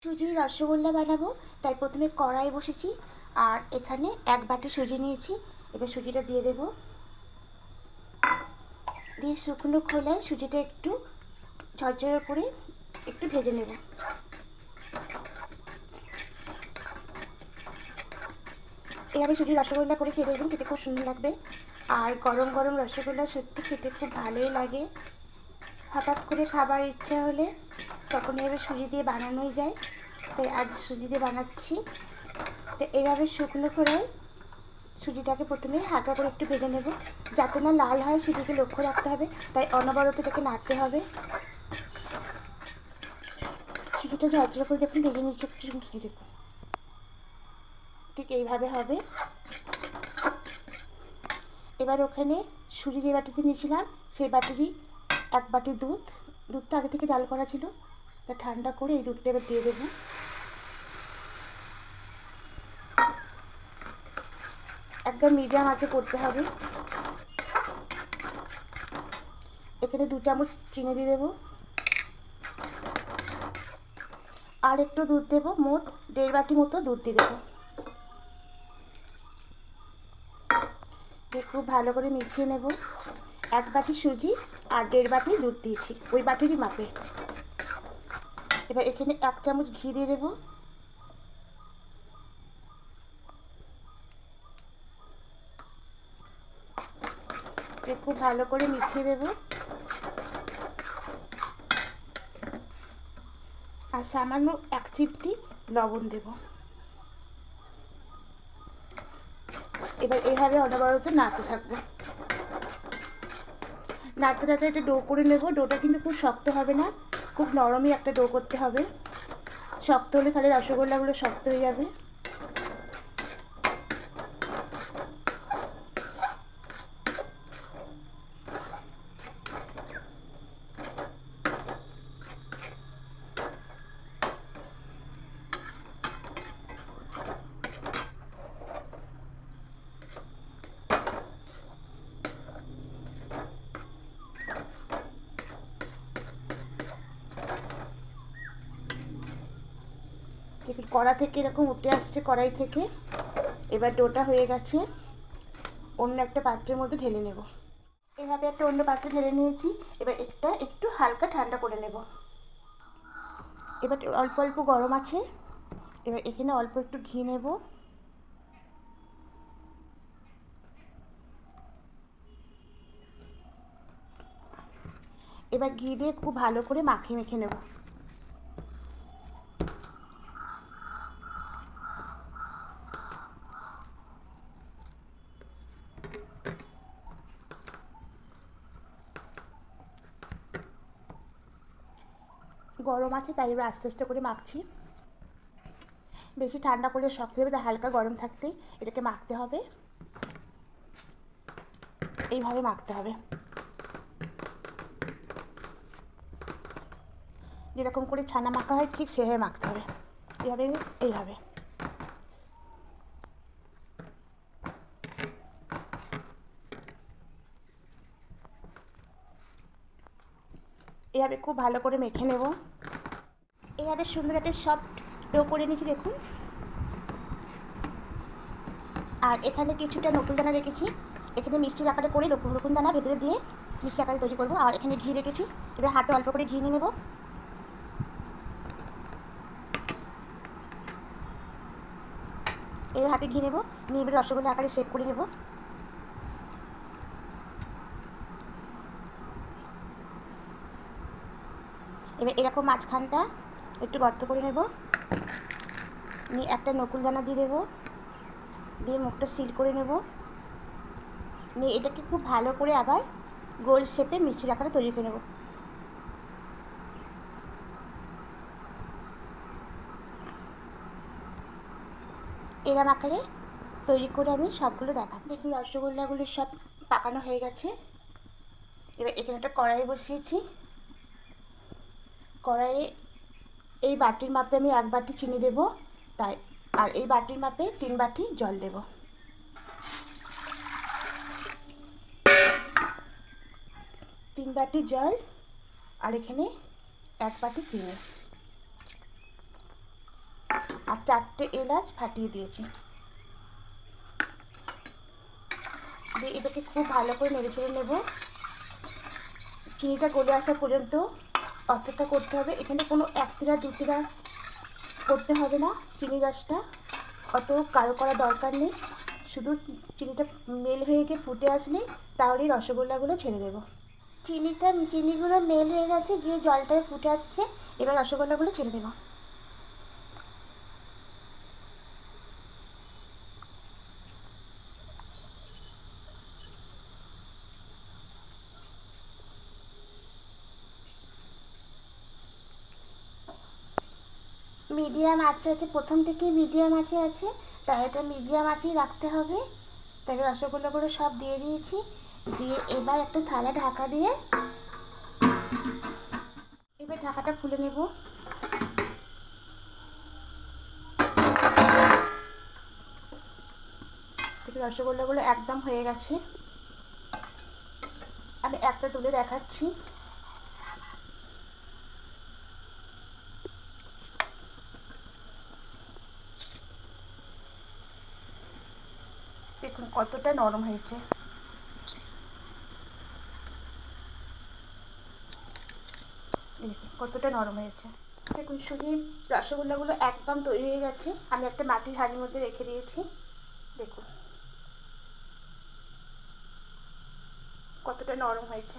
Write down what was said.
সুজির রসগোল্লা বানাবো, তাই প্রথমে কড়াই বসেছি আর এখানে এক বাটি সুজি নিয়েছি। এবার সুজিটা দিয়ে দেব, দিয়ে শুকনো খোলায় সুজিটা একটু ঝরঝরে করে একটু ভেজে নেব। এভাবে সুজির রসগোল্লা করে খেয়ে দেখবেন, খেতে খুব সুন্দর লাগবে। আর গরম গরম রসগোল্লা সত্যি খেতে খুব ভালোই লাগে। হঠাৎ করে খাবার ইচ্ছা হলে তখন এভাবে সুজি দিয়ে বানানোই যায়, তাই আজ সুজি দিয়ে বানাচ্ছি। তো এইভাবে শুকনো খোলায় সুজিটাকে প্রথমে হালকা করে একটু ভেজে নেব, যাতে না লাল হয় সেদিকে লক্ষ্য রাখতে হবে, তাই অনবরত এটাকে নাড়তে হবে। সুজিটা ঝরঝরে করে দেখুন ভেজে নিচ্ছে, একটু সুন্দর দেখুন, ঠিক এইভাবে হবে। এবার ওখানে সুজি যে বাটিতে নিয়েছিলাম সেই বাটিরই এক বাটি দুধটা আগে থেকে জাল করা ছিল, তা ঠান্ডা করে এই দুধটা এবার দিয়ে দেবো। একদম মিডিয়াম আঁচে করতে হবে। এখানে 2 চামচ চিনি দিয়ে দেবো, আর একটু দুধ দেবো, মোট 1.5 বাটি মতো দুধ দিয়ে দেবো। খুব ভালো করে মিশিয়ে নেব। 1 বাটি সুজি আর 1.5 বাটি দুধ দিয়েছি, ওই বাটিরই মাপে। এবার এখানে 1 চামচ ঘি দিয়ে দেবো। খুব ভালো করে মিশিয়ে দেবো, আর সামান্য 1 চিমটি লবণ দেব। এবার এইভাবে অনবরত নাড়তে থাকবো। নাড়তে নাড়তে একটা ডো করে নেব। ডোটা কিন্তু খুব শক্ত হবে না, খুব নরমই একটা ডো করতে হবে। শক্ত হলে তাহলে রসগোল্লাগুলো শক্ত হয়ে যাবে। দেখুন কড়া থেকে এরকম উঠে আসছে, কড়াই থেকে। এবার ডোটা হয়ে গেছে, অন্য একটা পাত্রের মধ্যে ঢেলে নেব। এভাবে একটা অন্য পাত্রে ঢেলে নিয়েছি। এবার এটা একটু হালকা ঠান্ডা করে নেব। এবার অল্প অল্প গরম আছে, এবার এখানে অল্প একটু ঘি নেব। এবার ঘি দিয়ে খুব ভালো করে মাখিয়ে মেখে নেব। গরম আছে তাই এবার আস্তে আস্তে করে মাখছি। বেশি ঠান্ডা করলে শক্ত হবে, তাই হালকা গরম থাকতেই এটাকে মাখতে হবে। এইভাবে মাখতে হবে, যেরকম করে ছানা মাখা হয় ঠিক সেভাবে মাখতে হবে। এইভাবে এইভাবে এইভাবে খুব ভালো করে মেখে নেব। এইভাবে সুন্দর একটা সফট ডো করে নিয়েছি দেখুন। আর এখানে কিছুটা নকুল দানা রেখেছি, এখানে মিষ্টির আকারে করে নকুল দানা ভেতরে দিয়ে মিষ্টি আকারে তৈরি করবো। আর এখানে ঘি রেখেছি, এবার হাতে অল্প করে ঘি নিয়ে নেব। এবার হাতে ঘি নেব, নিয়ে এবার রসগোল্লা আকারে শেপ করে নেব। এবার এরকম মাঝখানটা একটু গর্ত করে নেব, নিয়ে একটা নকুল দানা দিয়ে দেবো, দিয়ে মুখটা সিল করে নেব। নিয়ে এটাকে খুব ভালো করে আবার গোল শেপে মিষ্টির আকারে তৈরি করে নেব। এরম আকারে তৈরি করে আমি সবগুলো দেখাচ্ছি। দেখুন রসগোল্লাগুলো সব পাকানো হয়ে গেছে। এবার এখানে একটা কড়াই বসিয়েছি। কড়াইয়ে এই বাটির মাপে আমি 1 বাটি চিনি দেব, তাই আর এই বাটির মাপে 3 বাটি জল দেব। 3 বাটি জল আর এখানে 1 বাটি চিনি। আর 4টে এলাচ ফাটিয়ে দিয়েছি। দিয়ে এটাকে খুব ভালো করে নেড়ে চেড়ে নেব। চিনিটা গলে আসা পর্যন্ত অপেক্ষা করতে হবে। এখানে কোনো 1 তিরা 2 তিরা করতে হবে না। চিনি রসটা অত গাঢ় করা দরকার নেই, শুধু চিনিটা মেল হয়ে গিয়ে ফুটে আসলে তাহলেই রসগোল্লাগুলো ছেড়ে দেবো। চিনিগুলো মেল হয়ে গেছে, গিয়ে জলটা ফুটে আসছে। এবার রসগোল্লাগুলো ছেড়ে দেবো। মিডিয়াম আঁচে আছে, প্রথম থেকেই মিডিয়াম আঁচে আছে, তাই এটা মিডিয়াম আঁচেই রাখতে হবে। তবে রসগোল্লাগুলো সব দিয়ে দিয়েছি। দিয়ে এবার একটা থালা ঢাকা দিয়ে এবার ঢাকাটা খুলে নেব। রসগোল্লাগুলো একদম হয়ে গেছে। আমি একটা তুলে দেখাচ্ছি। দেখুন কতটা নরম হয়েছে। দেখুন কতটা নরম হয়েছে। দেখুন সুজির রসগোল্লাগুলো একদম তৈরি হয়ে গেছে। আমি একটা মাটির হাঁড়ির মধ্যে রেখে দিয়েছি। দেখুন কতটা নরম হয়েছে।